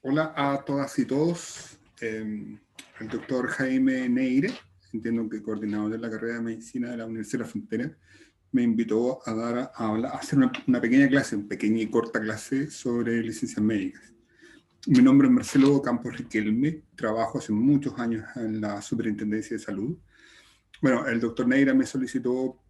Hola a todas y todos. El doctor Jaime Neire, entiendo que coordinador de la carrera de Medicina de la Universidad de la Frontera, me invitó a hacer una pequeña clase, una pequeña y corta clase sobre licencias médicas. Mi nombre es Marcelo Campos Riquelme, trabajo hace muchos años en la Superintendencia de Salud. Bueno, el doctor Neira me solicitó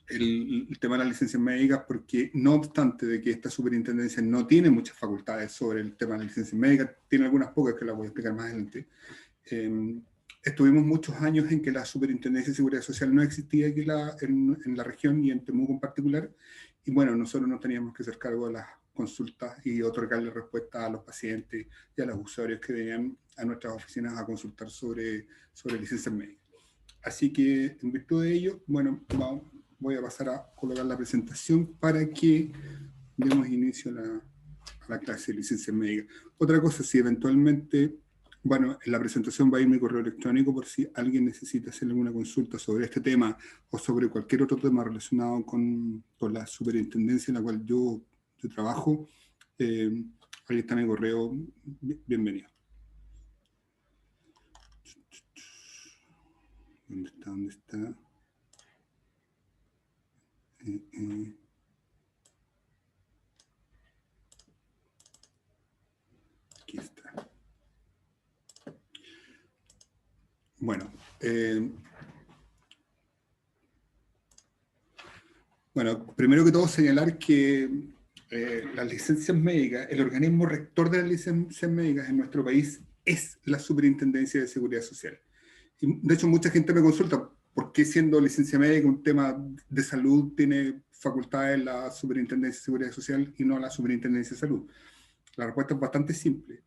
el tema de las licencias médicas porque no obstante de que esta superintendencia no tiene muchas facultades sobre el tema de las licencias médicas, tiene algunas pocas que las voy a explicar más adelante. Estuvimos muchos años en que la Superintendencia de Seguridad Social no existía aquí en la región y en Temuco en particular, y bueno, nosotros nos teníamos que hacer cargo de las consultas y otorgarle respuesta a los pacientes y a los usuarios que venían a nuestras oficinas a consultar sobre licencias médicas. Así que, en virtud de ello, bueno, voy a pasar a colocar la presentación para que demos inicio a la clase de licencias médicas. Otra cosa, si eventualmente, bueno, en la presentación va a ir mi correo electrónico por si alguien necesita hacer alguna consulta sobre este tema o sobre cualquier otro tema relacionado con la superintendencia en la cual yo trabajo. Ahí está mi correo, bienvenido. ¿Dónde está? Aquí está. Bueno, primero que todo señalar que las licencias médicas, el organismo rector de las licencias médicas en nuestro país es la Superintendencia de Seguridad Social. Y de hecho, mucha gente me consulta por qué, siendo licencia médica un tema de salud, tiene facultades la Superintendencia de Seguridad Social y no la Superintendencia de Salud. La respuesta es bastante simple.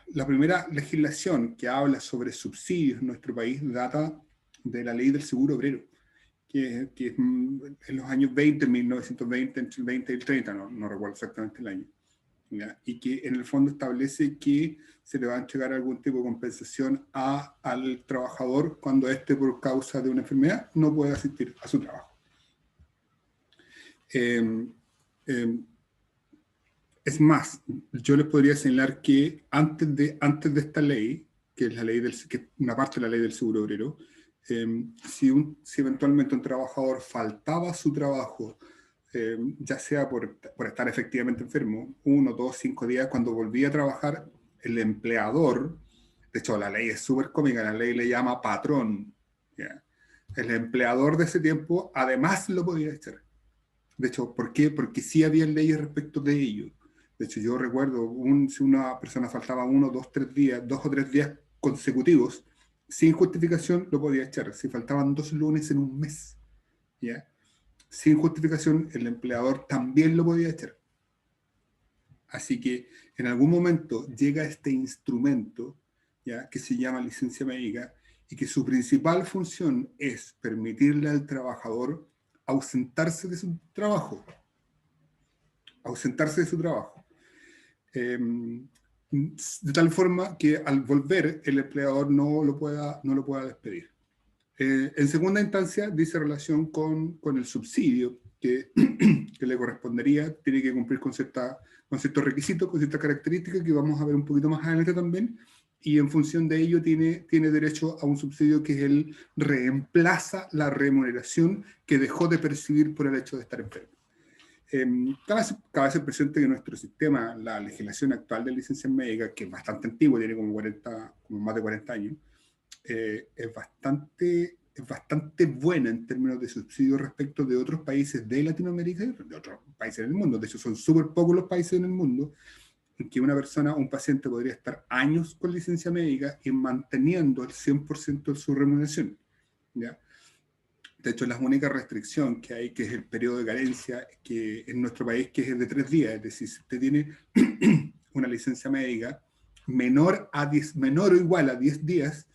La primera legislación que habla sobre subsidios en nuestro país data de la ley del seguro obrero, que es en los años 20, 1920, entre el 20 y el 30, no recuerdo exactamente el año, ¿ya? Y que en el fondo establece que se le va a entregar algún tipo de compensación al trabajador cuando éste, por causa de una enfermedad, no puede asistir a su trabajo. Es más, yo les podría señalar que antes de esta ley, que es una parte de la ley del seguro obrero, si eventualmente un trabajador faltaba a su trabajo, ya sea por estar efectivamente enfermo, 1, 2, 5 días, cuando volvía a trabajar, el empleador, de hecho la ley es súper cómica, la ley le llama patrón, ¿ya? El empleador de ese tiempo además lo podía echar. De hecho, ¿por qué? Porque sí había leyes respecto de ello. De hecho, yo recuerdo, si una persona faltaba 1, 2, 3 días, 2 o 3 días consecutivos, sin justificación lo podía echar. Si faltaban 2 lunes en un mes, ¿ya? Sin justificación, el empleador también lo podía echar. Así que en algún momento llega este instrumento, ¿ya?, que se llama licencia médica, y que su principal función es permitirle al trabajador ausentarse de su trabajo. De tal forma que al volver el empleador no lo pueda despedir. En segunda instancia, dice relación con el subsidio que le correspondería, tiene que cumplir con ciertos requisitos, con ciertas características que vamos a ver un poquito más adelante también, y en función de ello tiene derecho a un subsidio que es el reemplaza la remuneración que dejó de percibir por el hecho de estar enfermo. Cabe ser presente que nuestro sistema, la legislación actual de licencias médicas, que es bastante antigua, tiene como más de 40 años, es bastante buena en términos de subsidios respecto de otros países de Latinoamérica y de otros países en el mundo. De hecho, son súper pocos los países en el mundo en que un paciente podría estar años con licencia médica y manteniendo el 100% de su remuneración, ¿ya? De hecho, la única restricción que hay, que es el periodo de carencia, que en nuestro país que es de 3 días, es decir, si usted tiene una licencia médica menor o igual a 10 días,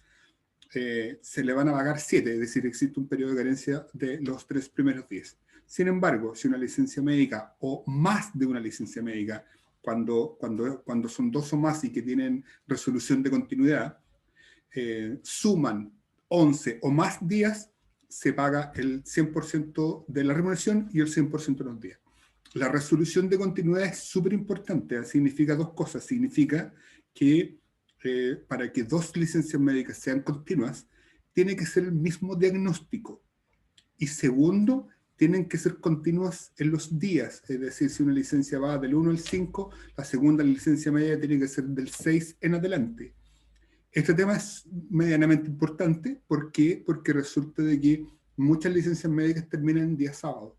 se le van a pagar 7, es decir, existe un periodo de carencia de los 3 primeros días. Sin embargo, si una licencia médica o más de una licencia médica, cuando son 2 o más y que tienen resolución de continuidad, suman 11 o más días, se paga el 100% de la remuneración y el 100% de los días. la resolución de continuidad es súper importante. Significa dos cosas. Significa que para que dos licencias médicas sean continuas, tiene que ser el mismo diagnóstico. Y segundo, tienen que ser continuas en los días. Es decir, si una licencia va del 1 al 5, la segunda licencia médica tiene que ser del 6 en adelante. Este tema es medianamente importante. ¿Por qué? Porque resulta de que muchas licencias médicas terminan el día sábado.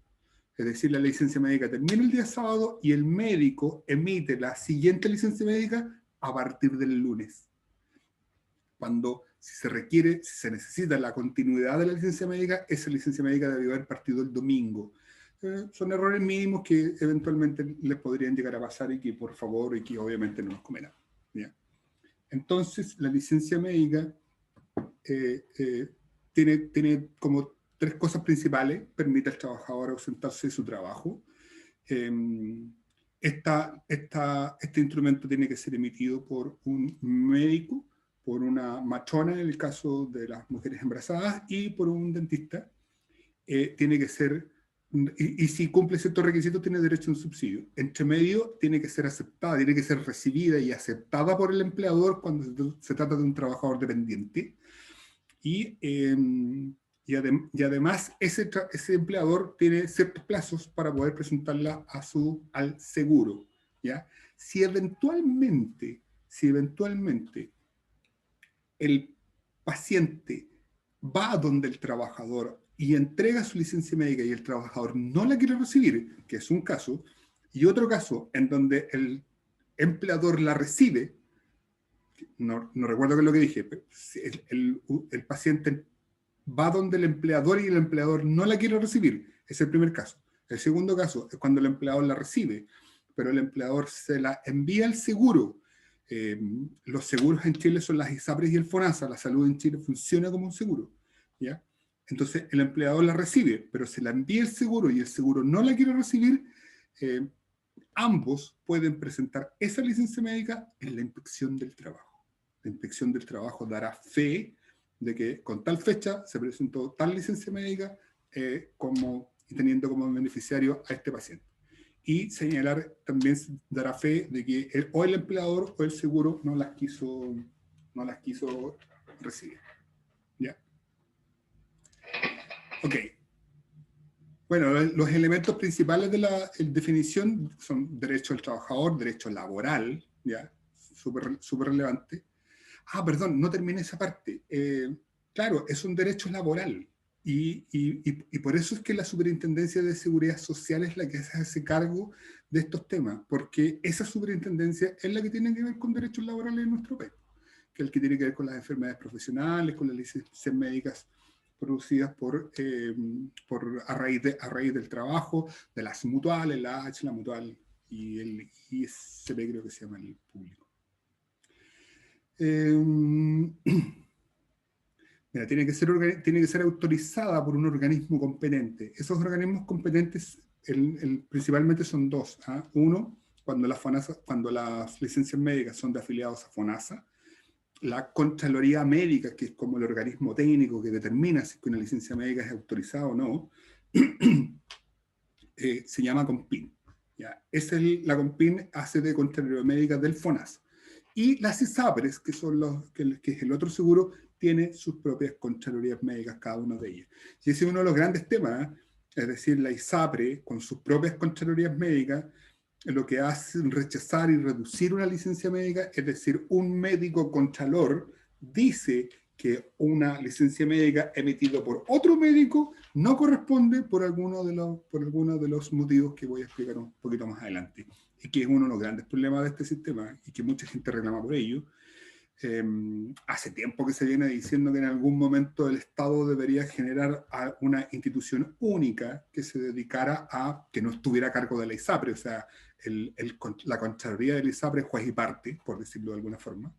Es decir, la licencia médica termina el día sábado y el médico emite la siguiente licencia médica a partir del lunes. Cuando si se requiere, si se necesita la continuidad de la licencia médica, esa licencia médica debe haber partido el domingo. Son errores mínimos que eventualmente les podrían llegar a pasar y que por favor, y que obviamente no nos comerán. ¿Ya? Entonces, la licencia médica tiene como tres cosas principales. Permite al trabajador ausentarse de su trabajo. Este instrumento tiene que ser emitido por un médico, por una matrona en el caso de las mujeres embarazadas y por un dentista. Tiene que ser, y si cumple ciertos requisitos, tiene derecho a un subsidio. Entre medio, tiene que ser aceptada, tiene que ser recibida y aceptada por el empleador cuando se trata de un trabajador dependiente. Y además, ese empleador tiene ciertos plazos para poder presentarla al seguro. ¿Ya? Si eventualmente el paciente va a donde el trabajador y entrega su licencia médica y el trabajador no la quiere recibir, que es un caso, y otro caso en donde el empleador la recibe, no recuerdo qué es lo que dije, pero el paciente va donde el empleador y el empleador no la quiere recibir, es el primer caso. El segundo caso es cuando el empleador la recibe, pero el empleador se la envía al seguro. Los seguros en Chile son las ISAPRES y el FONASA. La salud en Chile funciona como un seguro, ¿ya? Entonces el empleador la recibe, pero se la envía el seguro y el seguro no la quiere recibir. Ambos pueden presentar esa licencia médica en la inspección del trabajo. La inspección del trabajo dará fe de que con tal fecha se presentó tal licencia médica teniendo como beneficiario a este paciente. Y señalar también dará fe de que o el empleador o el seguro no las quiso recibir. ¿Ya? Ok. Bueno, los elementos principales de la definición son derecho al trabajador, derecho laboral, ¿ya? Súper relevante. Perdón, no terminé esa parte. Claro, es un derecho laboral. Y por eso es que la Superintendencia de Seguridad Social es la que se hace cargo de estos temas, porque esa superintendencia es la que tiene que ver con derechos laborales en nuestro país, que es el que tiene que ver con las enfermedades profesionales, con las licencias médicas producidas a raíz del trabajo, de las mutuales, la AH, la mutual y el ISP, creo que se llama el público. Mira, tiene que ser autorizada por un organismo competente. Esos organismos competentes principalmente son dos. Uno, cuando las licencias médicas son de afiliados a FONASA, la Contraloría Médica, que es como el organismo técnico que determina si una licencia médica es autorizada o no, se llama CONPIN. ¿Ya? La CONPIN hace de Contraloría Médica del FONASA. Y las ISAPRES, que es el otro seguro, tiene sus propias contralorías médicas, cada una de ellas. Y ese es uno de los grandes temas, es decir, la ISAPRE, con sus propias contralorías médicas, lo que hace rechazar y reducir una licencia médica, es decir, un médico contralor dice que una licencia médica emitida por otro médico no corresponde por alguno de los motivos que voy a explicar un poquito más adelante, y que es uno de los grandes problemas de este sistema y que mucha gente reclama por ello. Hace tiempo que se viene diciendo que en algún momento el Estado debería generar una institución única que se dedicara que no estuviera a cargo de la ISAPRE, o sea, la Contraloría de la ISAPRE es juez y parte, por decirlo de alguna forma.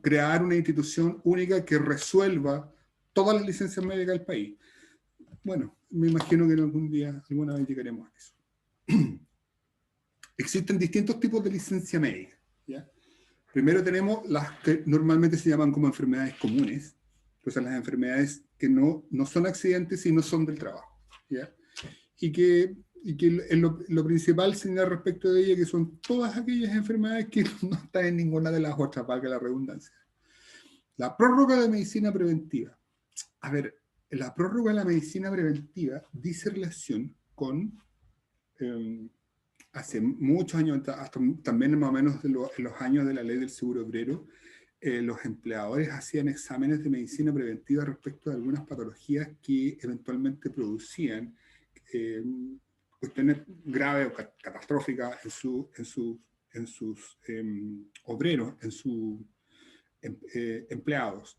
Crear una institución única que resuelva todas las licencias médicas del país. Bueno, me imagino que alguna vez llegaremos a eso. Existen distintos tipos de licencia médica, ¿ya? Primero tenemos las que normalmente se llaman como enfermedades comunes, o sea, las enfermedades que no son accidentes y no son del trabajo, ¿ya? y que lo principal señalar respecto de ella que son todas aquellas enfermedades que no están en ninguna de las otras, valga la redundancia. La prórroga de medicina preventiva. A ver, la prórroga de la medicina preventiva dice relación con, hace muchos años, hasta también más o menos en los años de la ley del seguro obrero, los empleadores hacían exámenes de medicina preventiva respecto de algunas patologías que eventualmente producían cuestiones graves o catastróficas en sus obreros, en sus empleados.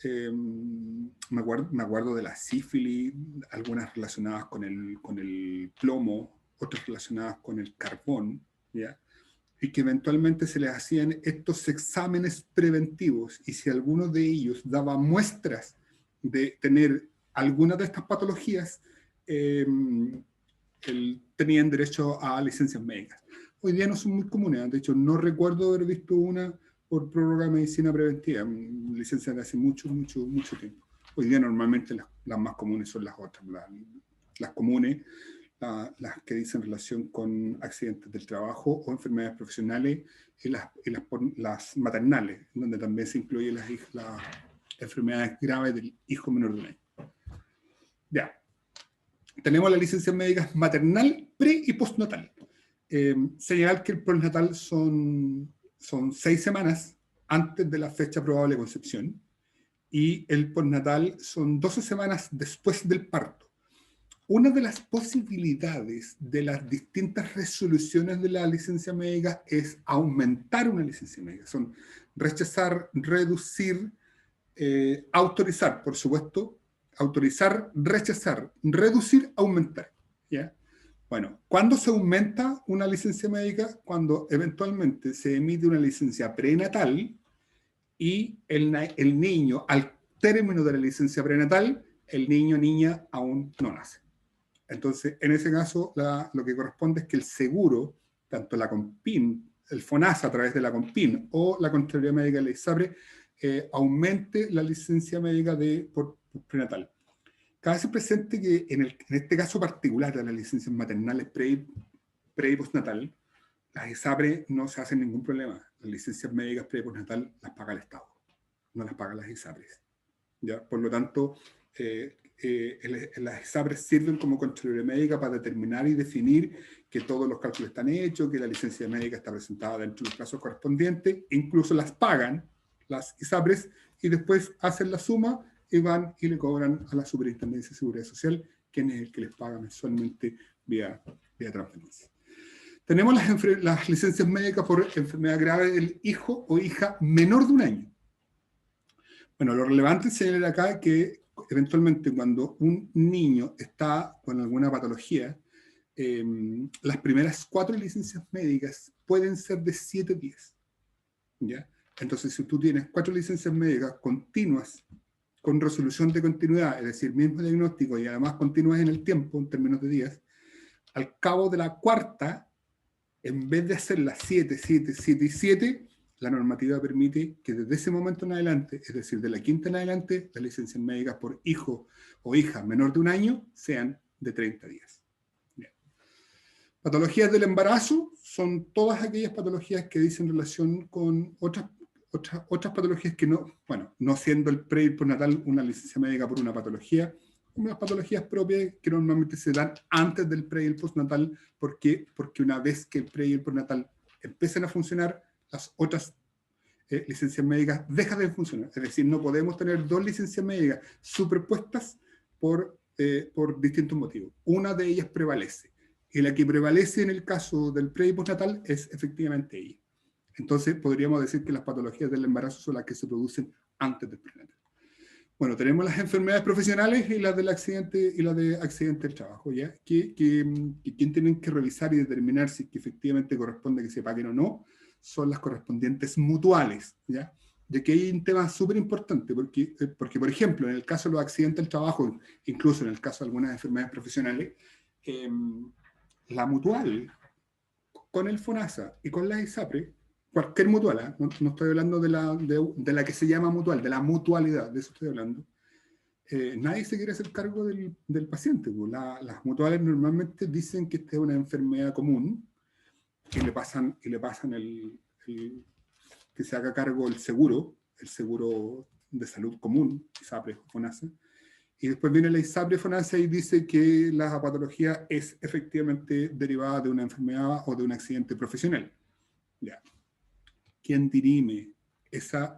Me acuerdo de la sífilis, algunas relacionadas con el plomo, otras relacionadas con el carbón, ¿ya? Y que eventualmente se les hacían estos exámenes preventivos, y si alguno de ellos daba muestras de tener alguna de estas patologías, tenían derecho a licencias médicas. Hoy día no son muy comunes, de hecho no recuerdo haber visto una por prórroga de medicina preventiva, licencias de hace mucho tiempo. Hoy día normalmente las más comunes son las otras, las comunes, las que dicen relación con accidentes del trabajo o enfermedades profesionales, y las maternales, donde también se incluyen las enfermedades graves del hijo menor de un año. Ya. Tenemos las licencias médicas maternal, pre y postnatal. Señalar que el postnatal son 6 semanas antes de la fecha probable de concepción, y el postnatal son 12 semanas después del parto. Una de las posibilidades de las distintas resoluciones de la licencia médica es aumentar una licencia médica. Son rechazar, reducir, autorizar, por supuesto, autorizar, rechazar, reducir, aumentar. ¿Ya? Bueno, ¿cuándo se aumenta una licencia médica? Cuando eventualmente se emite una licencia prenatal y el niño, al término de la licencia prenatal, el niño o niña aún no nace. Entonces, en ese caso, lo que corresponde es que el seguro, tanto la CONPIN, el FONASA a través de la CONPIN o la Contraloría Médica de la ISAPRE, aumente la licencia médica por prenatal. Cabe ser presente que en este caso particular de las licencias maternales pre y postnatal, las ISAPRE no se hacen ningún problema. Las licencias médicas pre y postnatal las paga el Estado, no las pagan las ISAPRES. ¿Ya? Por lo tanto, las ISAPRES sirven como Contraloría Médica para determinar y definir que todos los cálculos están hechos, que la licencia médica está presentada dentro de los plazos correspondientes, incluso las pagan las ISAPRES y después hacen la suma y van y le cobran a la Superintendencia de Seguridad Social, quien es el que les paga mensualmente vía transferencia. Tenemos las licencias médicas por enfermedad grave del hijo o hija menor de un año. Bueno, lo relevante es señalar acá que eventualmente cuando un niño está con alguna patología, las primeras 4 licencias médicas pueden ser de 7 días. ¿Ya? Entonces, si tú tienes 4 licencias médicas continuas, con resolución de continuidad, es decir, mismo diagnóstico y además continúas en el tiempo, en términos de días, al cabo de la 4ª, en vez de hacer las 7, 7, 7 y 7, la normativa permite que desde ese momento en adelante, es decir, de la 5ª en adelante, las licencias médicas por hijo o hija menor de un año sean de 30 días. Bien. Patologías del embarazo son todas aquellas patologías que dicen relación con otras patologías que no siendo el pre y postnatal una licencia médica por una patología, unas patologías propias que normalmente se dan antes del pre y el postnatal, porque una vez que el pre y el postnatal empiezan a funcionar, las otras licencias médicas dejan de funcionar. Es decir, no podemos tener 2 licencias médicas superpuestas por distintos motivos. Una de ellas prevalece, y la que prevalece en el caso del pre y postnatal es efectivamente ella. Entonces, podríamos decir que las patologías del embarazo son las que se producen antes del prenatal. Bueno, tenemos las enfermedades profesionales y las del accidente y las de accidente del trabajo, ¿ya? Que quien tienen que revisar y determinar si efectivamente corresponde que se paguen o no, son las correspondientes mutuales, ¿ya? Ya que hay un tema súper importante, porque, por ejemplo, en el caso de los accidentes del trabajo, incluso en el caso de algunas enfermedades profesionales, la mutual, con el FONASA y con la ISAPRE, cualquier mutual, no estoy hablando de la que se llama mutual, de la mutualidad, de eso estoy hablando, nadie se quiere hacer cargo del paciente. Pues. Las mutuales normalmente dicen que esta es una enfermedad común y le pasan que se haga cargo el seguro de salud común, ISAPRE, FONASA, y después viene la ISAPRE, FONASA y dice que la patología es efectivamente derivada de una enfermedad o de un accidente profesional. Ya. ¿Quién dirime esa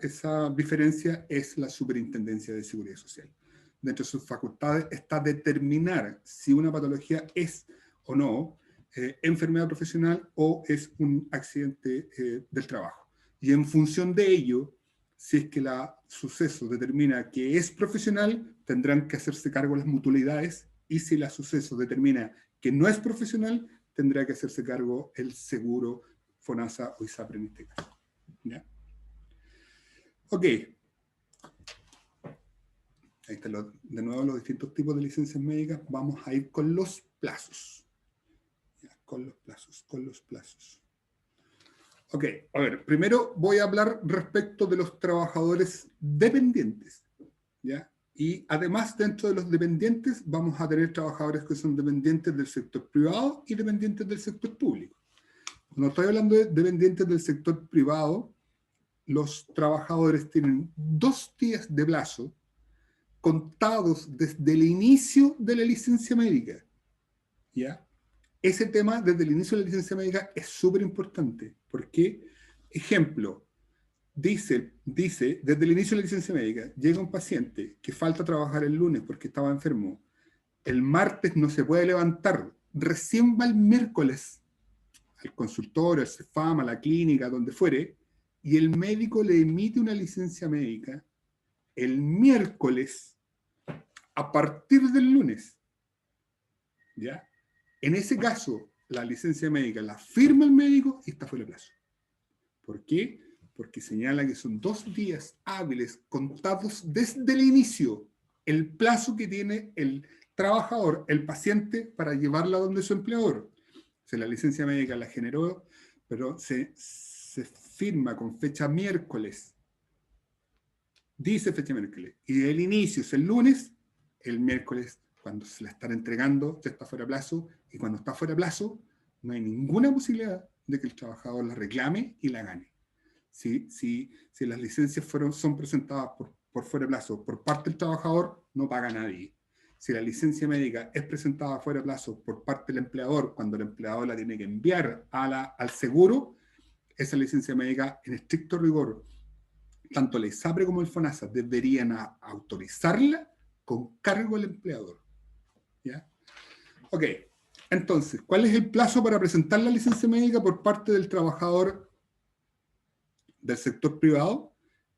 diferencia? Es la Superintendencia de Seguridad Social. Dentro de sus facultades está determinar si una patología es o no enfermedad profesional o es un accidente del trabajo. Y en función de ello, si es que el suceso determina que es profesional, tendrán que hacerse cargo las mutualidades, y si el suceso determina que no es profesional, tendrá que hacerse cargo el seguro, FONASA o ISAPRE en este caso. ¿Ya? Ok. Ahí están de nuevo los distintos tipos de licencias médicas. Vamos a ir con los plazos. ¿Ya? Con los plazos. Ok, a ver, primero voy a hablar respecto de los trabajadores dependientes, ¿ya? Y además, dentro de los dependientes, vamos a tener trabajadores que son dependientes del sector privado y dependientes del sector público. Cuando estoy hablando de dependientes del sector privado, los trabajadores tienen 2 días de plazo contados desde el inicio de la licencia médica, ¿ya? Ese tema, desde el inicio de la licencia médica, es súper importante. Porque, ejemplo, dice, desde el inicio de la licencia médica, llega un paciente que falta trabajar el lunes porque estaba enfermo, el martes no se puede levantar, recién va el miércoles al consultorio, al CEFAM, a la clínica, donde fuere, y el médico le emite una licencia médica el miércoles a partir del lunes, ¿ya? En ese caso, la licencia médica la firma el médico y está fuera de plazo. ¿Por qué? Porque señala que son 2 días hábiles contados desde el inicio, el plazo que tiene el trabajador, el paciente, para llevarla donde su empleador. O sea, la licencia médica la generó, pero se firma con fecha miércoles. Dice fecha miércoles. Y el inicio es el lunes, el miércoles, cuando se la están entregando, ya está fuera de plazo, y cuando está fuera de plazo, no hay ninguna posibilidad de que el trabajador la reclame y la gane. Si las licencias son presentadas por fuera de plazo por parte del trabajador, no paga nadie. Si la licencia médica es presentada fuera de plazo por parte del empleador, cuando el empleador la tiene que enviar al seguro, esa licencia médica, en estricto rigor, tanto la ISAPRE como el FONASA deberían autorizarla con cargo al empleador. ¿Ya? Ok, entonces, ¿cuál es el plazo para presentar la licencia médica por parte del trabajador del sector privado?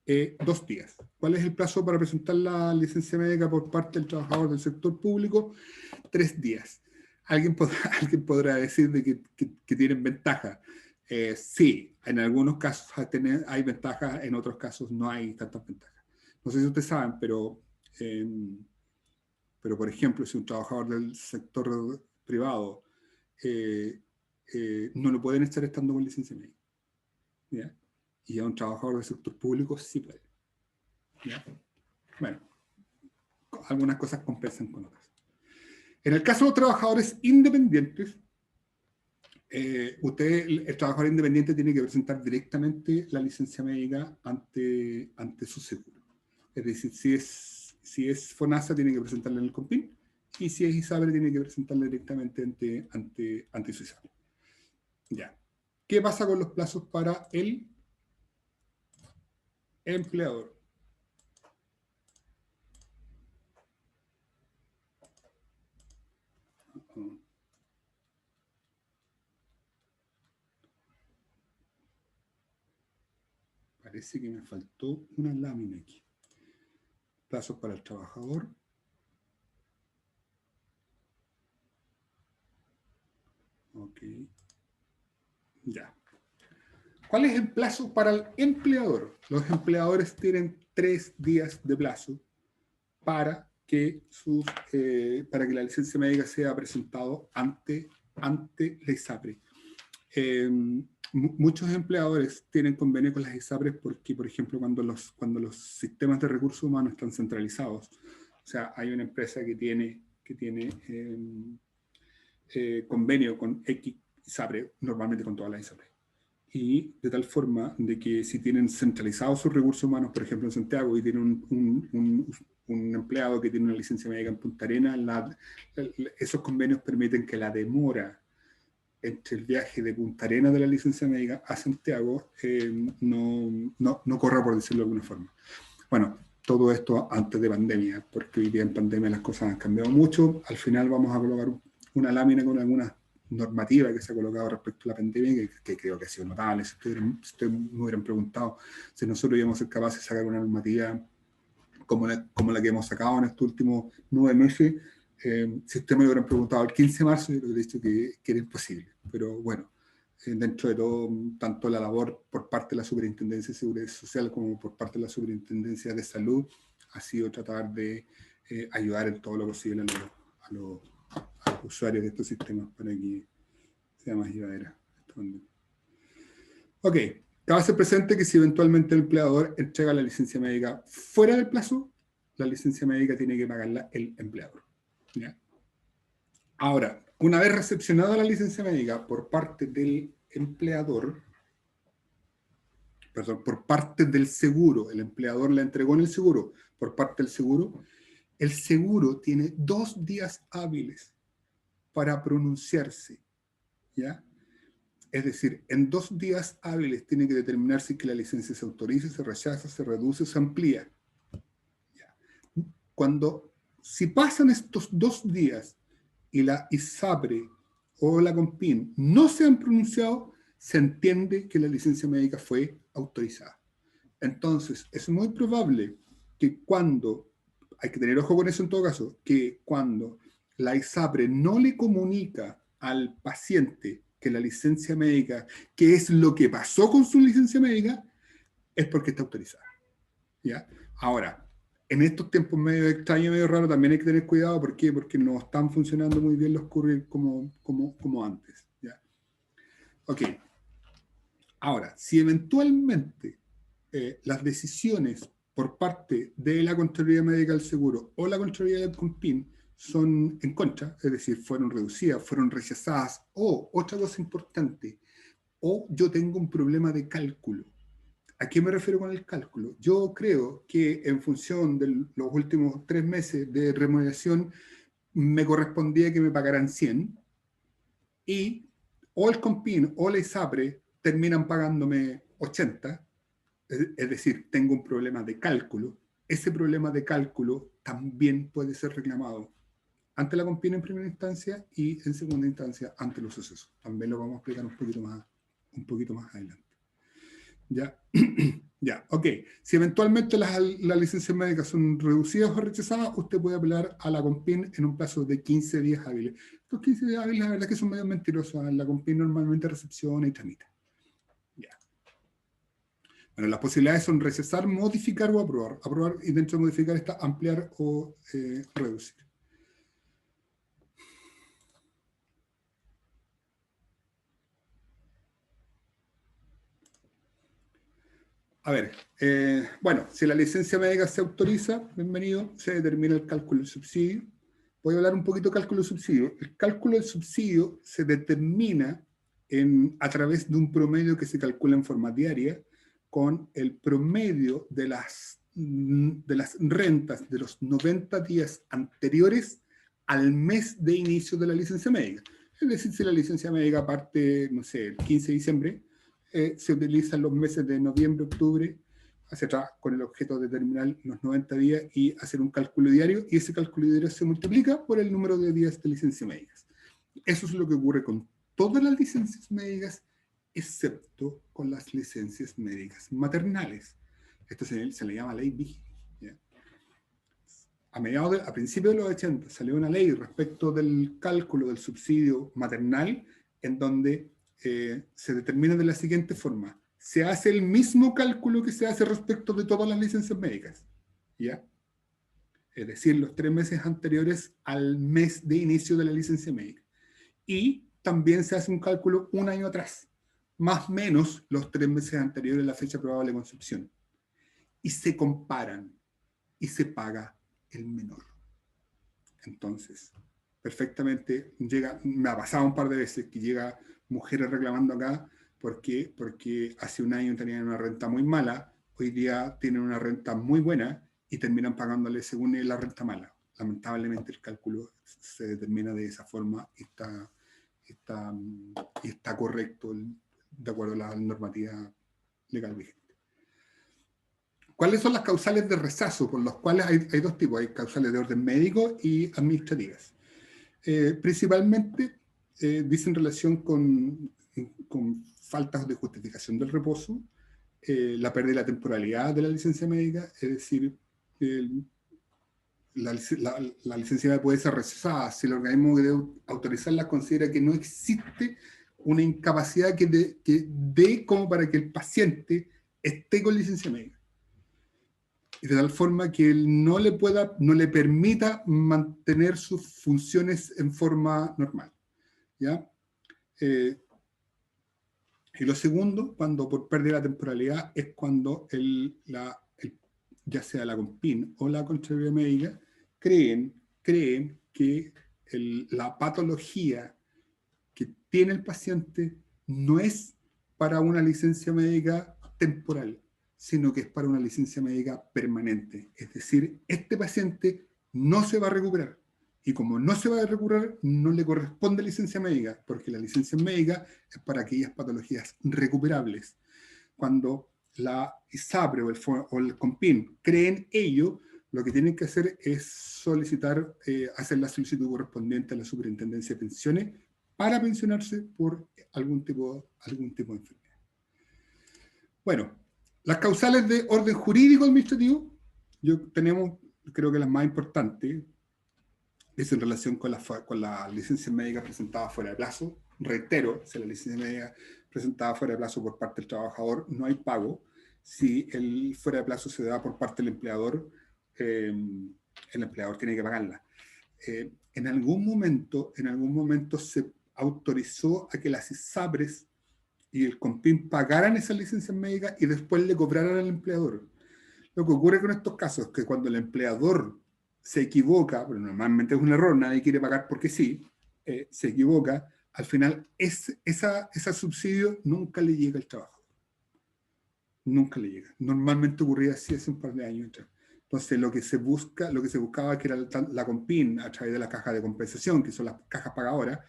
2 días. ¿Cuál es el plazo para presentar la licencia médica por parte del trabajador del sector público? 3 días. Alguien podrá decir de que tienen ventaja. Sí, en algunos casos hay ventajas, en otros casos no hay tantas ventajas. No sé si ustedes saben, pero por ejemplo, si un trabajador del sector privado no lo pueden estar estando con licencia médica, ¿ya? Y a un trabajador del sector público sí puede, ¿ya? Bueno, algunas cosas compensan con otras. En el caso de los trabajadores independientes, el trabajador independiente tiene que presentar directamente la licencia médica ante su seguro. Es decir, si es FONASA, tiene que presentarla en el COMPIN, y si es ISAPRE, tiene que presentarla directamente ante su ISAPRE. Ya. ¿Qué pasa con los plazos para el empleador? Parece que me faltó una lámina aquí. Plazos para el trabajador. Ok. Ya. ¿Cuál es el plazo para el empleador? Los empleadores tienen 3 días de plazo para que la licencia médica sea presentado ante la ISAPRE. Muchos empleadores tienen convenio con las ISAPRES porque, por ejemplo, cuando los sistemas de recursos humanos están centralizados, O sea, hay una empresa que tiene convenio con X ISAPRE, normalmente con todas las ISAPRE. Y de tal forma de que si tienen centralizados sus recursos humanos, por ejemplo en Santiago, y tienen un empleado que tiene una licencia médica en Punta Arenas, esos convenios permiten que la demora entre el viaje de Punta Arenas de la licencia médica a Santiago no corra, por decirlo de alguna forma. Bueno, todo esto antes de pandemia, porque hoy día en pandemia las cosas han cambiado mucho. Al final vamos a colocar una lámina con algunas normativa que se ha colocado respecto a la pandemia, que creo que ha sido notable. Si ustedes me hubieran preguntado si nosotros íbamos a ser capaces de sacar una normativa como la que hemos sacado en estos últimos 9 meses, si ustedes me hubieran preguntado el 15 de marzo, yo les hubiera dicho que era imposible. Pero bueno, dentro de todo, tanto la labor por parte de la Superintendencia de Seguridad Social como por parte de la Superintendencia de Salud ha sido tratar de ayudar en todo lo posible a los usuarios de estos sistemas para que sea más llevadera. Ok, cabe ser presente que si eventualmente el empleador entrega la licencia médica fuera del plazo, la licencia médica tiene que pagarla el empleador. ¿Ya? Ahora, una vez recepcionada la licencia médica por parte del empleador, perdón, por parte del seguro, el empleador la entregó en el seguro, por parte del seguro, el seguro tiene 2 días hábiles para pronunciarse, ¿ya? Es decir, en 2 días hábiles tiene que determinar si que la licencia se autoriza, se rechaza, se reduce, se amplía. ¿Ya? Si pasan estos 2 días y la ISAPRE o la COMPIN no se han pronunciado, se entiende que la licencia médica fue autorizada. Entonces, es muy probable que hay que tener ojo con eso en todo caso, que cuando la ISAPRE no le comunica al paciente que la licencia médica, qué es lo que pasó con su licencia médica, es porque está autorizada. ¿Ya? Ahora, en estos tiempos medio extraños, medio raros, también hay que tener cuidado. ¿Por qué? Porque no están funcionando muy bien los couriers como antes. ¿Ya? Ok. Ahora, si eventualmente las decisiones por parte de la Contraloría Médica del Seguro o la Contraloría del COMPIN son en contra, es decir, fueron reducidas, fueron rechazadas, o otra cosa importante, o yo tengo un problema de cálculo. ¿A qué me refiero con el cálculo? Yo creo que en función de los últimos 3 meses de remuneración me correspondía que me pagaran 100 y o el COMPIN o la ISAPRE terminan pagándome 80, es decir, tengo un problema de cálculo. Ese problema de cálculo también puede ser reclamado ante la COMPIN en primera instancia y en segunda instancia ante los sucesos. También lo vamos a explicar un poquito más adelante. ¿Ya? Ya, ok. Si eventualmente las licencias médicas son reducidas o rechazadas, usted puede apelar a la COMPIN en un plazo de 15 días hábiles. Estos 15 días hábiles, la verdad es que son medio mentirosos. La COMPIN normalmente recepciona y tramita. Ya. Bueno, las posibilidades son rechazar, modificar o aprobar. Aprobar y dentro de modificar está ampliar o reducir. A ver, bueno, si la licencia médica se autoriza, bienvenido, se determina el cálculo del subsidio. Voy a hablar un poquito de cálculo del subsidio. El cálculo del subsidio se determina a través de un promedio que se calcula en forma diaria con el promedio de las rentas de los 90 días anteriores al mes de inicio de la licencia médica. Es decir, si la licencia médica parte, no sé, el 15 de diciembre, se utilizan los meses de noviembre, octubre, hacia atrás, con el objeto de determinar los 90 días y hacer un cálculo diario, y ese cálculo diario se multiplica por el número de días de licencias médicas. Eso es lo que ocurre con todas las licencias médicas, excepto con las licencias médicas maternales. Esto se le llama ley Vigil. A principios de los 80 salió una ley respecto del cálculo del subsidio maternal, en donde se determina de la siguiente forma: se hace el mismo cálculo que se hace respecto de todas las licencias médicas, ¿ya? Es decir, los 3 meses anteriores al mes de inicio de la licencia médica. Y también se hace un cálculo un año atrás, más o menos los 3 meses anteriores a la fecha probable de concepción. Y se comparan y se paga el menor. Entonces, perfectamente llega, me ha pasado un par de veces que llega mujeres reclamando acá porque hace un año tenían una renta muy mala, hoy día tienen una renta muy buena y terminan pagándole según la renta mala. Lamentablemente el cálculo se determina de esa forma y está correcto de acuerdo a la normativa legal vigente. ¿Cuáles son las causales de rechazo? Por los cuales hay dos tipos, hay causales de orden médico y administrativas. Principalmente dicen relación con faltas de justificación del reposo, la pérdida de la temporalidad de la licencia médica, es decir, la licencia puede ser rechazada si el organismo que debe autorizarla considera que no existe una incapacidad que dé como para que el paciente esté con licencia médica. Y de tal forma que él no le permita mantener sus funciones en forma normal. ¿Ya? Y lo segundo, cuando por pérdida de temporalidad, es cuando ya sea la CONPIN o la Contraloría Médica creen que la patología que tiene el paciente no es para una licencia médica temporal, sino que es para una licencia médica permanente. Es decir, este paciente no se va a recuperar. Y como no se va a recuperar, no le corresponde licencia médica, porque la licencia médica es para aquellas patologías recuperables. Cuando la ISAPRE o el CONPIN creen ello, lo que tienen que hacer es solicitar, hacer la solicitud correspondiente a la Superintendencia de Pensiones para pensionarse por algún tipo de enfermedad. Bueno, las causales de orden jurídico administrativo, tenemos, creo que las más importantes, es en relación con la licencia médica presentada fuera de plazo. Reitero, si la licencia médica presentada fuera de plazo por parte del trabajador, no hay pago. Si el fuera de plazo se da por parte del empleador, el empleador tiene que pagarla. En algún momento se autorizó a que las ISAPRES y el CONPIN pagaran esas licencias médicas y después le cobraran al empleador. Lo que ocurre con estos casos es que cuando el empleador se equivoca, pero normalmente es un error, nadie quiere pagar porque sí, se equivoca, al final ese subsidio nunca le llega al trabajador. Nunca le llega. Normalmente ocurría así hace un par de años atrás. Entonces lo que se buscaba que era la CONPIN a través de la caja de compensación, que son las cajas pagadoras,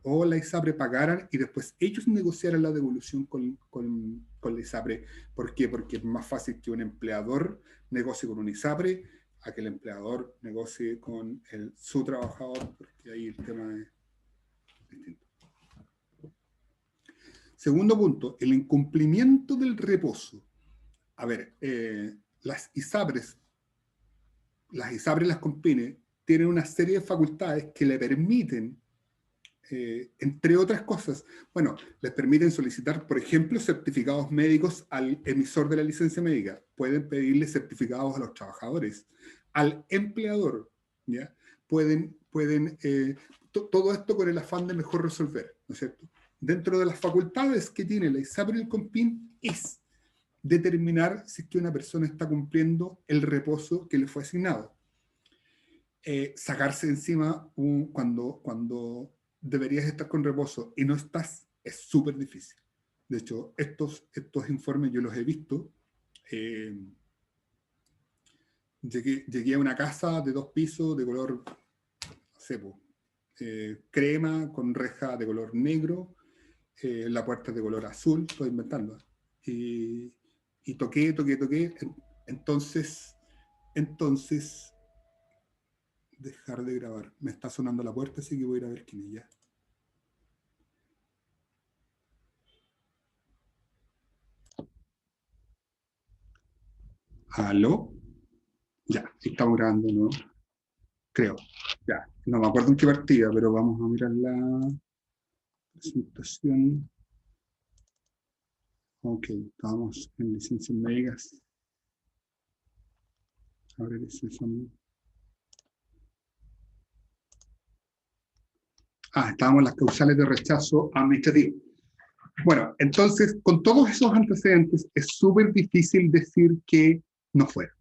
o la ISAPRE pagaran y después ellos negociaran la devolución con la ISAPRE. ¿Por qué? Porque es más fácil que un empleador negocie con un ISAPRE a que el empleador negocie con su trabajador, porque ahí el tema es distinto. Segundo punto, el incumplimiento del reposo. A ver, las ISAPRES, las CONPINes, tienen una serie de facultades que le permiten, entre otras cosas, bueno, les permiten solicitar, por ejemplo, certificados médicos al emisor de la licencia médica. Pueden pedirle certificados a los trabajadores, al empleador, ¿ya? Todo esto con el afán de mejor resolver, ¿no es cierto? Dentro de las facultades que tiene la ISAPRE y el CONPIN es determinar si es que una persona está cumpliendo el reposo que le fue asignado. Sacarse encima cuando deberías estar con reposo y no estás, es súper difícil. De hecho, estos informes yo los he visto. Llegué a una casa de 2 pisos de color, no sé, crema, con reja de color negro, la puerta de color azul, estoy inventando. Y toqué. Entonces, dejar de grabar. Me está sonando la puerta, así que voy a ir a ver quién es ya. ¿Aló? Ya, estamos grabando, ¿no? Creo. Ya, no me acuerdo en qué partida, pero vamos a mirar la presentación. Ok, estamos en licencias médicas. A ver, estábamos en las causales de rechazo administrativo. Bueno, entonces, con todos esos antecedentes, es súper difícil decir que no fuera.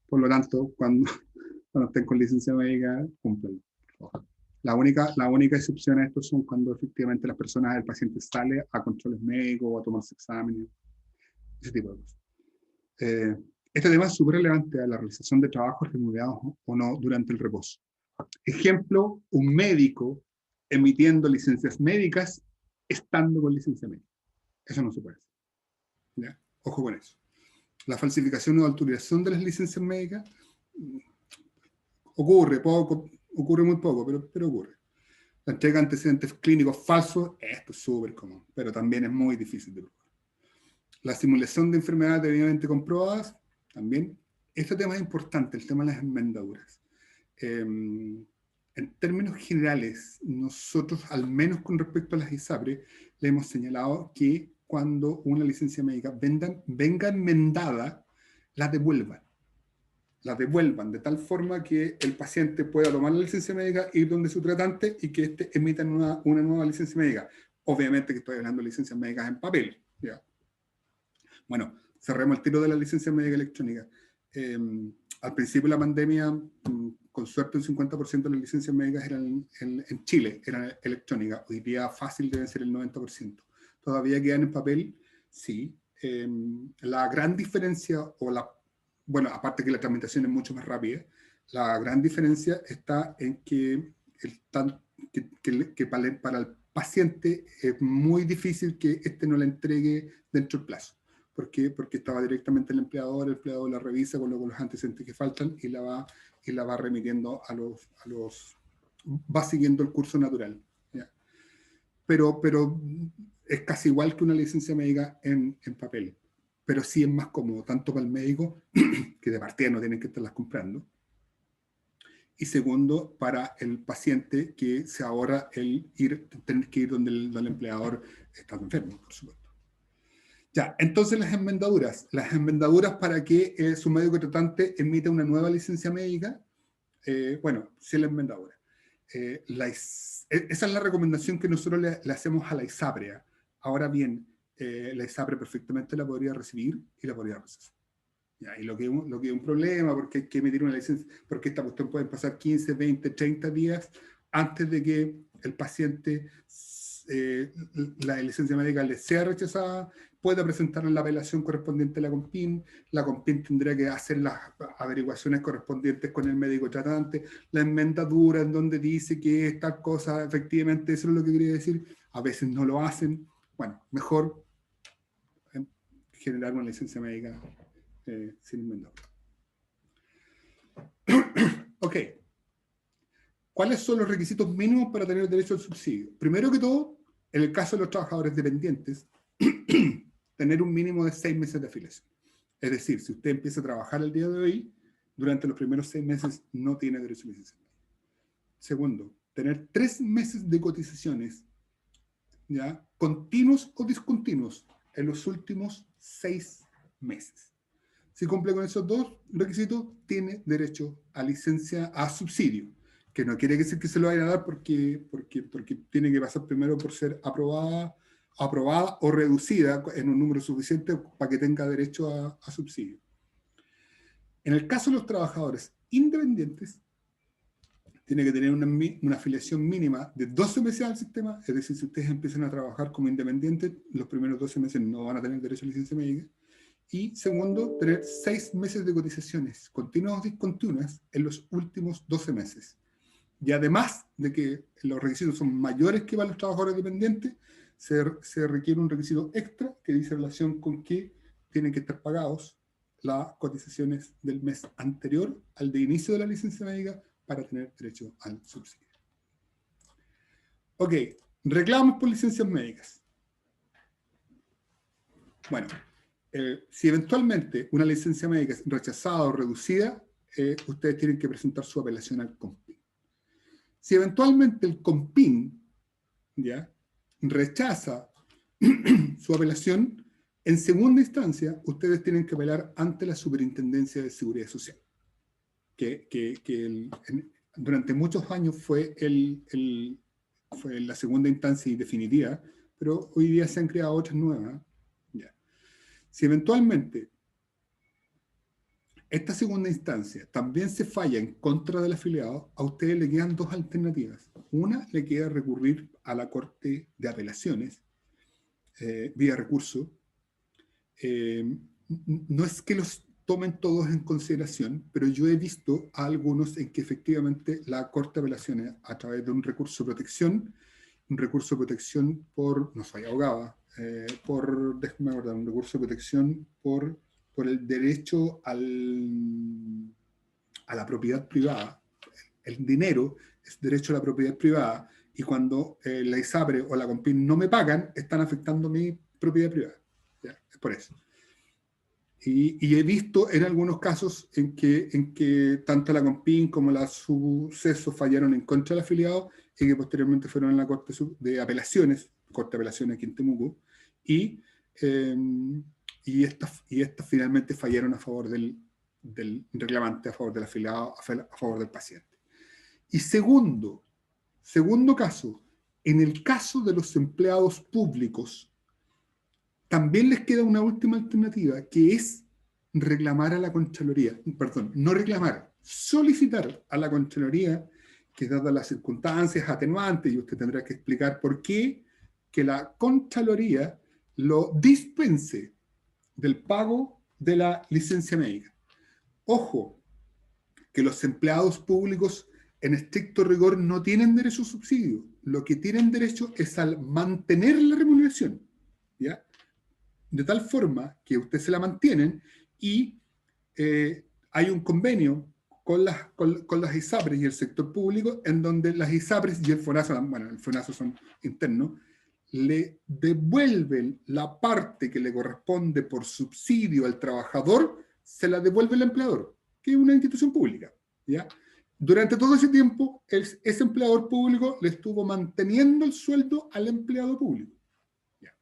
Por lo tanto, cuando estén con licencia médica, cúmplenlo. La única excepción a esto son cuando efectivamente las personas, el paciente sale a controles médicos o a tomarse exámenes, ese tipo de cosas. Este tema es súper relevante a la realización de trabajos remunerados o no durante el reposo. Ejemplo, un médico emitiendo licencias médicas estando con licencia médica. Eso no se puede hacer. ¿Ya? Ojo con eso. La falsificación o autorización de las licencias médicas ocurre muy poco, pero ocurre. La entrega de antecedentes clínicos falsos, esto es súper común, pero también es muy difícil de probar. La simulación de enfermedades debidamente comprobadas, también. Este tema es importante, el tema de las enmendaduras. En términos generales, nosotros, al menos con respecto a las ISAPRE, le hemos señalado que cuando una licencia médica venga enmendada, la devuelvan. La devuelvan de tal forma que el paciente pueda tomar la licencia médica, ir donde su tratante y que éste emita una nueva licencia médica. Obviamente que estoy hablando de licencias médicas en papel. ¿Ya? Bueno, cerremos el tiro de la licencia médica electrónica. Al principio de la pandemia, con suerte un 50% de las licencias médicas eran en Chile, eran electrónicas. Hoy día fácil deben ser el 90%. ¿Todavía quedan en papel? Sí. La gran diferencia, bueno, aparte que la tramitación es mucho más rápida, la gran diferencia está en que, para el paciente es muy difícil que este no la entregue dentro del plazo. ¿Por qué? Porque estaba directamente el empleador la revisa con los antecedentes que faltan y la va remitiendo va siguiendo el curso natural. ¿Ya? Pero es casi igual que una licencia médica en papel. Pero sí es más cómodo, tanto para el médico, que de partida no tienen que estarlas comprando, y segundo, para el paciente, que se ahorra tener que ir donde el empleador está enfermo, por supuesto. Ya, entonces las enmendaduras. Las enmendaduras para que su médico tratante emita una nueva licencia médica. Bueno, sí, la enmendadura. Esa es la recomendación que nosotros le hacemos a la ISAPRE. Ahora bien, la ISAPRE perfectamente la podría recibir y la podría rechazar. ¿Ya? Y lo que es un problema, porque hay que emitir una licencia, porque esta cuestión puede pasar 15, 20, 30 días antes de que el paciente, la licencia médica le sea rechazada, pueda presentar la apelación correspondiente a la COMPIN tendrá que hacer las averiguaciones correspondientes con el médico tratante, la enmendadura en donde dice que esta cosa, efectivamente, eso es lo que quería decir, a veces no lo hacen. Bueno, mejor generar una licencia médica sin enmendadura. Ok. ¿Cuáles son los requisitos mínimos para tener derecho al subsidio? Primero que todo, en el caso de los trabajadores dependientes, tener un mínimo de 6 meses de afiliación. Es decir, si usted empieza a trabajar el día de hoy, durante los primeros 6 meses no tiene derecho a licencia. Segundo, tener 3 meses de cotizaciones, ¿ya? Continuos o discontinuos, en los últimos 6 meses. Si cumple con esos dos requisitos, tiene derecho a licencia, a subsidio, que no quiere decir que se lo vayan a dar porque tiene que pasar primero por ser aprobada o reducida en un número suficiente para que tenga derecho a subsidio. En el caso de los trabajadores independientes, tiene que tener una afiliación mínima de 12 meses al sistema, es decir, si ustedes empiezan a trabajar como independientes, los primeros 12 meses no van a tener derecho a licencia médica. Y segundo, tener 6 meses de cotizaciones continuas o discontinuas en los últimos 12 meses. Y además de que los requisitos son mayores que para los trabajadores dependientes, se requiere un requisito extra que dice relación con que tienen que estar pagados las cotizaciones del mes anterior al de inicio de la licencia médica para tener derecho al subsidio. Ok, reclamos por licencias médicas. Bueno, si eventualmente una licencia médica es rechazada o reducida, ustedes tienen que presentar su apelación al COMPIN. Si eventualmente el COMPIN, ¿ya?, rechaza su apelación, en segunda instancia, ustedes tienen que apelar ante la Superintendencia de Seguridad Social, que durante muchos años fue la segunda instancia y definitiva, pero hoy día se han creado otras nuevas. ¿Ya? Si eventualmente esta segunda instancia también se falla en contra del afiliado, a ustedes le quedan dos alternativas. Una, le queda recurrir a la Corte de Apelaciones vía recurso. No es que los tomen todos en consideración, pero yo he visto a algunos en que efectivamente la Corte de Apelaciones, a través de un recurso de protección por, no soy abogada, déjame acordar, un recurso de protección por el derecho a la propiedad privada. El dinero es derecho a la propiedad privada, y cuando la ISAPRE o la CONPIN no me pagan, están afectando mi propiedad privada. ¿Ya? Es por eso. Y he visto en algunos casos en que tanto la CONPIN como la SUCESO fallaron en contra del afiliado, y que posteriormente fueron en la Corte de Apelaciones, Corte de Apelaciones aquí en Temuco, y estas finalmente fallaron a favor del reclamante, a favor del afiliado, a favor del paciente. Y segundo caso, en el caso de los empleados públicos, también les queda una última alternativa, que es reclamar a la Contraloría, perdón, no reclamar, solicitar a la Contraloría, que dadas las circunstancias atenuantes, y usted tendrá que explicar por qué, que la Contraloría lo dispense del pago de la licencia médica. Ojo, que los empleados públicos en estricto rigor no tienen derecho a subsidio. Lo que tienen derecho es al mantener la remuneración, ¿ya? De tal forma que ustedes se la mantienen, y hay un convenio con las ISAPRES y el sector público, en donde las ISAPRES y el FONASA, bueno, el FONASA son internos, le devuelven la parte que le corresponde por subsidio al trabajador, se la devuelve el empleador, que es una institución pública, ¿ya? Durante todo ese tiempo, ese empleador público le estuvo manteniendo el sueldo al empleado público. ¿Ya?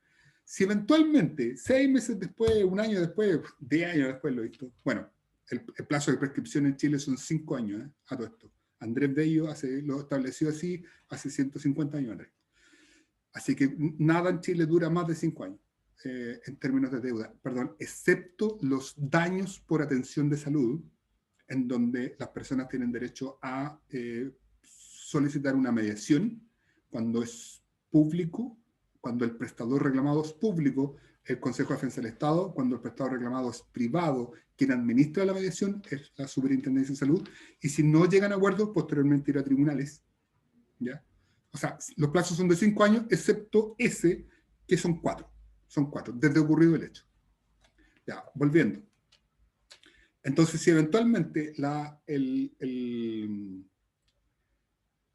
Si eventualmente, 6 meses después, 1 año después, 10 años después, lo he visto, bueno, el plazo de prescripción en Chile son 5 años, a todo esto. Andrés Bello lo estableció así hace 150 años, Andrés. Así que nada en Chile dura más de 5 años en términos de deuda, perdón, excepto los daños por atención de salud, en donde las personas tienen derecho a solicitar una mediación cuando es público, cuando el prestador reclamado es público, el Consejo de Defensa del Estado; cuando el prestador reclamado es privado, quien administra la mediación es la Superintendencia de Salud; y si no llegan a acuerdos, posteriormente ir a tribunales, ¿ya? O sea, los plazos son de 5 años, excepto ese, que son 4. Son 4, desde ocurrido el hecho. Ya, volviendo. Entonces, si eventualmente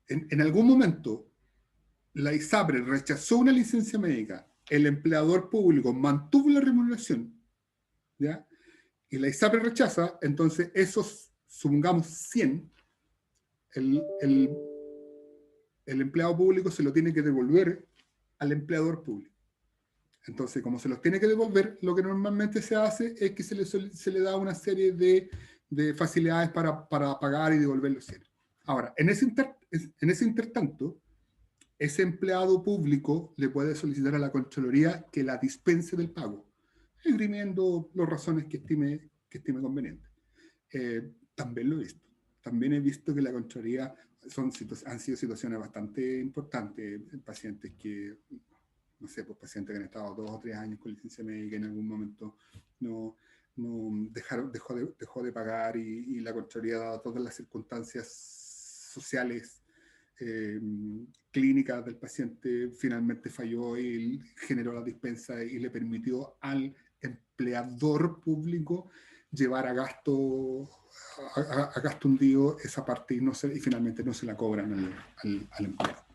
en algún momento la ISAPRE rechazó una licencia médica, el empleador público mantuvo la remuneración, ¿ya? Y la ISAPRE rechaza, entonces esos, supongamos 100, el empleado público se lo tiene que devolver al empleador público. Entonces, como se los tiene que devolver, lo que normalmente se hace es que se le da una serie de facilidades para pagar y devolver los 100. Ahora, en ese intertanto, ese empleado público le puede solicitar a la Contraloría que la dispense del pago, esgrimiendo las razones que estime conveniente. También lo he visto. También he visto que la Contraloría han sido situaciones bastante importantes, pacientes que, no sé, pues pacientes que han estado 2 o 3 años con licencia médica, en algún momento no dejó de pagar, y la Contraloría, dado todas las circunstancias sociales, clínicas del paciente, finalmente falló y generó la dispensa, y le permitió al empleador público llevar a gasto hundido esa parte, y finalmente no se la cobran al empleado.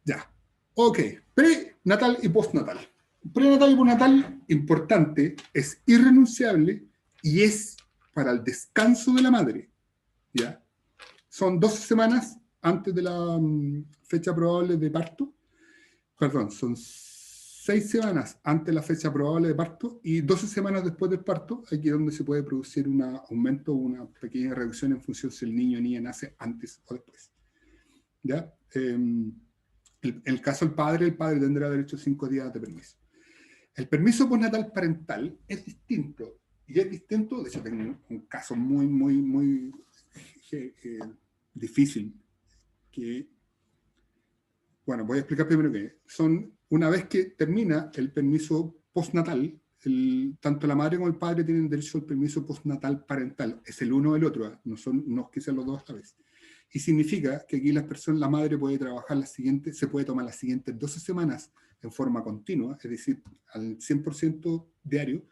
Ya. Ok, prenatal y postnatal. Prenatal y postnatal, importante, es irrenunciable y es para el descanso de la madre. ¿Ya? Son 12 semanas antes de la fecha probable de parto. Perdón, son 6 semanas antes de la fecha probable de parto y 12 semanas después del parto. Aquí es donde se puede producir un aumento o una pequeña reducción en función si el niño o niña nace antes o después. ¿Ya? El caso del padre, el padre tendrá derecho a 5 días de permiso. El permiso postnatal parental es distinto. y es distinto. De hecho, tengo un caso muy difícil, que, bueno, voy a explicar primero que son, una vez que termina el permiso postnatal, tanto la madre como el padre tienen derecho al permiso postnatal parental. Es el uno o el otro, no es que sean los dos a la vez. Y significa que aquí la madre puede trabajar se puede tomar las siguientes 12 semanas en forma continua, es decir, al 100% diario,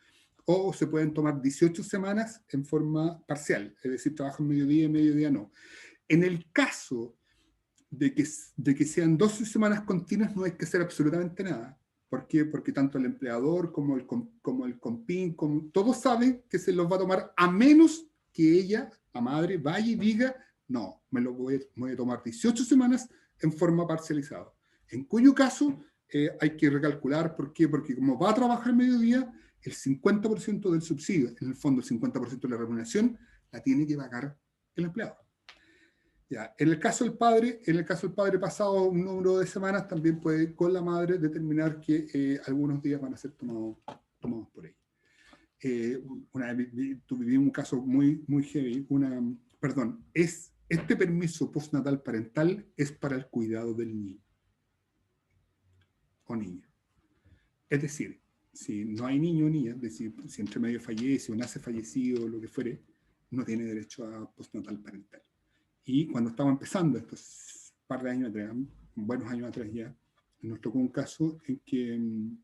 o se pueden tomar 18 semanas en forma parcial, es decir, trabajan mediodía y mediodía no. En el caso de que sean 12 semanas continuas, no hay que hacer absolutamente nada. ¿Por qué? Porque tanto el empleador como el compin, todos saben que se los va a tomar, a menos que ella, la madre, vaya y diga, no, me lo voy a tomar 18 semanas en forma parcializada. En cuyo caso hay que recalcular. ¿Por qué? Porque como va a trabajar mediodía, el 50% del subsidio, en el fondo el 50% de la remuneración, la tiene que pagar el empleador. Ya. En el caso del padre, pasado un número de semanas, también puede con la madre determinar que algunos días van a ser tomados por ella. Una vez viví un caso muy heavy. Este permiso postnatal parental es para el cuidado del niño o niña. Es decir, si no hay niño o niña, es decir, si entre medio fallece o nace fallecido o lo que fuere, no tiene derecho a postnatal parental. Y cuando estaba empezando, estos par de años atrás, buenos años atrás ya, nos tocó un caso en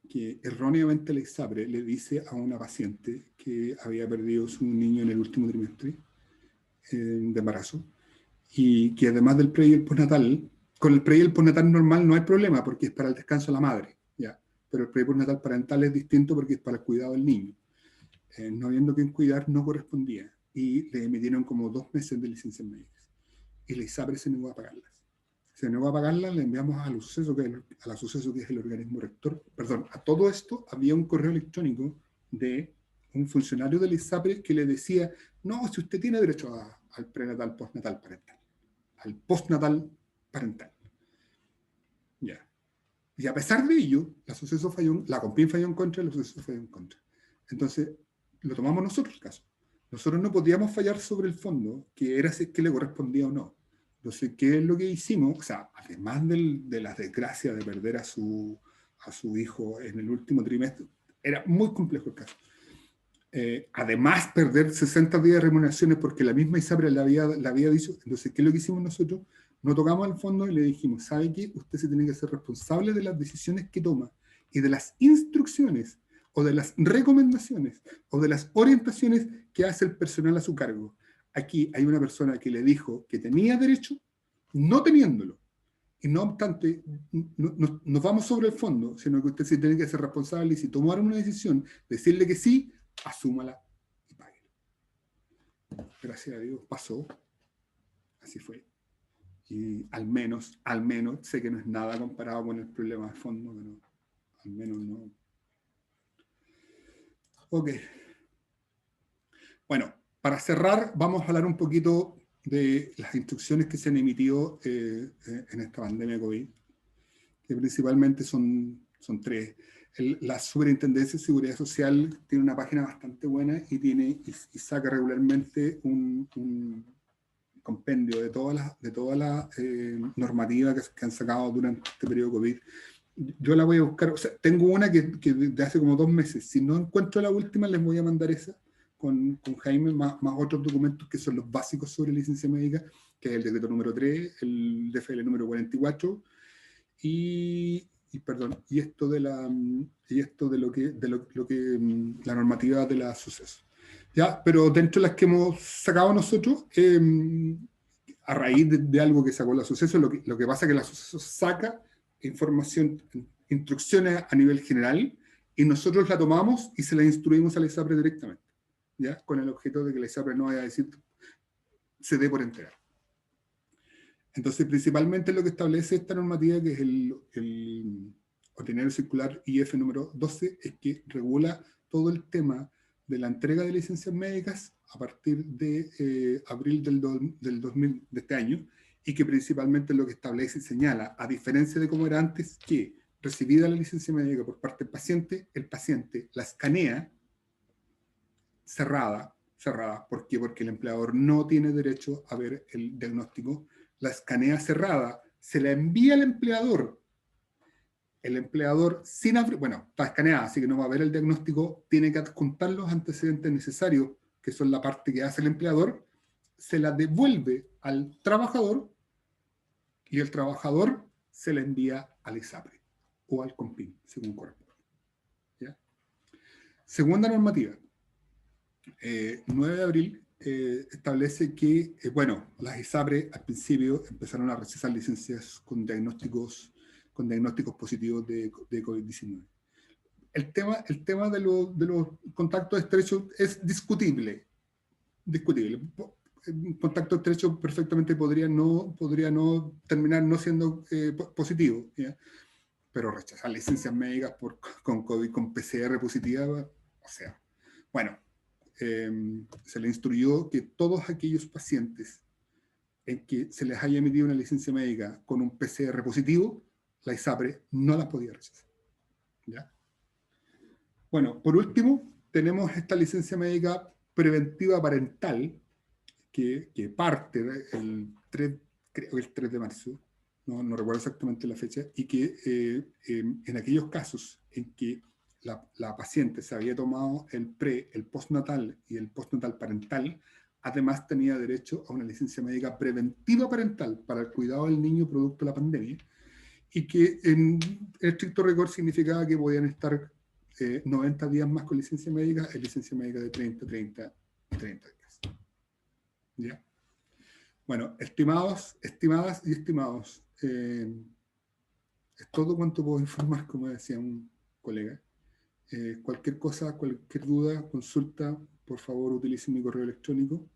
que erróneamente la ISAPRE le dice a una paciente que había perdido su niño en el último trimestre de embarazo, y que además del pre y el postnatal, con el pre y el postnatal normal no hay problema porque es para el descanso de la madre, ¿ya? Pero el pre y postnatal parental es distinto porque es para el cuidado del niño. No habiendo quien cuidar, no correspondía, y le emitieron como 2 meses de licencias médicas, y la ISAPRE se negó a pagarlas. Se negó a pagarlas, le enviamos a la Suceso, que es el organismo rector. Perdón, a todo esto había un correo electrónico de un funcionario de la ISAPRE que le decía, no, si usted tiene derecho al prenatal, postnatal, parental, al postnatal parental. Ya. Y a pesar de ello, la Compin falló en contra, la Suceso falló en contra. Entonces, lo tomamos nosotros el caso. Nosotros no podíamos fallar sobre el fondo, que era si es que le correspondía o no. Entonces, ¿qué es lo que hicimos? O sea, además de la desgracia de perder a su hijo en el último trimestre, era muy complejo el caso. Además, perder 60 días de remuneraciones porque la misma ISAPRE la había dicho. Entonces, ¿qué es lo que hicimos nosotros? Nos tocamos al fondo y le dijimos, ¿sabe qué? Usted se tiene que ser responsable de las decisiones que toma y de las instrucciones o de las recomendaciones o de las orientaciones que hace el personal a su cargo. Aquí hay una persona que le dijo que tenía derecho, no teniéndolo. Y no obstante, no nos vamos sobre el fondo, sino que usted se tiene que ser responsable, y si tomaron una decisión, decirle que sí, asúmala y páguela. Gracias a Dios pasó, así fue. Y al menos, sé que no es nada comparado con el problema de fondo, pero al menos no. Ok. Bueno, para cerrar, vamos a hablar un poquito de las instrucciones que se han emitido en esta pandemia COVID, que principalmente son 3. La Superintendencia de Seguridad Social tiene una página bastante buena y saca regularmente un compendio de todas las normativas que han sacado durante este periodo COVID. Yo la voy a buscar, o sea, tengo una que de hace como 2 meses. Si no encuentro la última, les voy a mandar esa con Jaime, más otros documentos que son los básicos sobre licencia médica, que es el decreto número 3, el DFL número 44, y esto de lo que la normativa de la Suceso. ¿Ya? Pero dentro de las que hemos sacado nosotros, a raíz de algo que sacó la Suceso, lo que pasa es que la Suceso saca información, instrucciones a nivel general, y nosotros la tomamos y se la instruimos a la ISAPRE directamente, ¿ya? Con el objeto de que la ISAPRE no vaya a decir, se dé por enterar. Entonces, principalmente lo que establece esta normativa, que es el ordinario circular IF número 12, es que regula todo el tema de la entrega de licencias médicas a partir de abril del 2000 de este año, y que principalmente lo que establece y señala, a diferencia de como era antes, que recibida la licencia médica por parte del paciente, el paciente la escanea cerrada. ¿Por qué? Porque el empleador no tiene derecho a ver el diagnóstico, la escanea cerrada, se la envía al empleador. El empleador, sin abrir, bueno, está escaneada, así que no va a ver el diagnóstico, tiene que adjuntar los antecedentes necesarios, que son la parte que hace el empleador, se la devuelve al trabajador y el trabajador se la envía al ISAPRE o al COMPIN, según corresponde. ¿Ya? Segunda normativa. 9 de abril establece que, bueno, las ISAPRE al principio empezaron a rechazar licencias con diagnósticos positivos de COVID-19. El tema de los contactos estrechos es discutible. Un contacto estrecho perfectamente podría no terminar no siendo positivo, ¿ya? Pero rechazar licencias médicas con COVID, con PCR positiva, o sea, bueno, se le instruyó que todos aquellos pacientes en que se les haya emitido una licencia médica con un PCR positivo, la ISAPRE no las podía rechazar. ¿Ya? Bueno, por último, tenemos esta licencia médica preventiva parental que parte el 3, creo el 3 de marzo, no recuerdo exactamente la fecha, y que en aquellos casos en que la paciente se había tomado el postnatal y el postnatal parental, además tenía derecho a una licencia médica preventiva parental para el cuidado del niño producto de la pandemia, y que en estricto rigor significaba que podían estar 90 días más con licencia médica, en licencia médica de 30 y 30 días. ¿Ya? Bueno, estimadas y estimados, es todo cuanto puedo informar, como decía un colega. Cualquier cosa, cualquier duda, consulta, por favor utilice mi correo electrónico.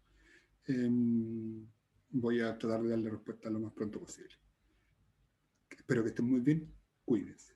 Voy a tratar de darle respuesta lo más pronto posible. Espero que estén muy bien. Cuídense.